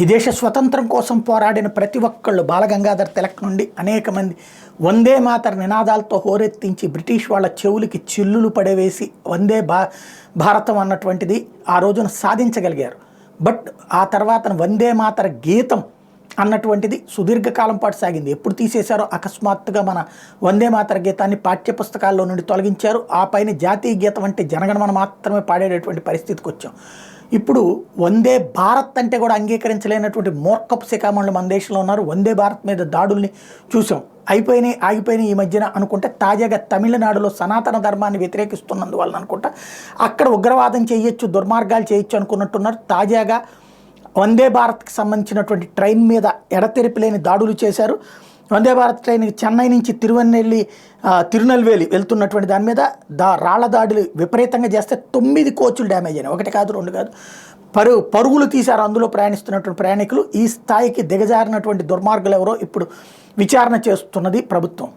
ఈ దేశ స్వతంత్రం కోసం పోరాడిన ప్రతి ఒక్కళ్ళు బాలగంగాధర్ తిలక్ నుండి అనేక మంది వందే మాతర నినాదాలతో హోరెత్తించి బ్రిటిష్ వాళ్ళ చెవులకి చిల్లులు పడవేసి భారతం అన్నటువంటిది ఆ రోజున సాధించగలిగారు. బట్ ఆ తర్వాత వందే మాతర గీతం అన్నటువంటిది సుదీర్ఘకాలం పాటు సాగింది. ఎప్పుడు తీసేశారో అకస్మాత్తుగా మన వందే మాతర గీతాన్ని పాఠ్యపుస్తకాల్లో నుండి తొలగించారు. ఆ పైన జాతీయ గీతం అంటే జనగణమన మాత్రమే పాడేటటువంటి పరిస్థితికి వచ్చాం. ఇప్పుడు వందే భారత్ అంటే కూడా అంగీకరించలేనటువంటి మూర్ఖపు శిఖామణులు మన దేశంలో ఉన్నారు. వందే భారత్ మీద దాడుల్ని చూసాం. ఆగిపోయినాయి ఈ మధ్యన అనుకుంటే తాజాగా తమిళనాడులో సనాతన ధర్మాన్ని వ్యతిరేకిస్తున్నందువల్ల అనుకుంటా అక్కడ ఉగ్రవాదం చేయొచ్చు, దుర్మార్గాలు చేయొచ్చు అనుకున్నట్టున్నారు. తాజాగా వందే భారత్కి సంబంధించినటువంటి ట్రైన్ మీద ఎడతెరిపిలేని దాడులు చేశారు. వందే భారత్ ట్రైన్ చెన్నై నుంచి తిరునెల్వేలి వెళ్తున్నటువంటి దాని మీద రాళ్ల దాడులు విపరీతంగా చేస్తే 9 కోచులు డ్యామేజ్ అయినాయి. 1 కాదు 2 కాదు, పరుగులు తీశారు అందులో ప్రయాణిస్తున్నటువంటి ప్రయాణికులు. ఈ స్థాయికి దిగజారినటువంటి దుర్మార్గులు ఎవరో ఇప్పుడు విచారణ చేస్తున్నది ప్రభుత్వం.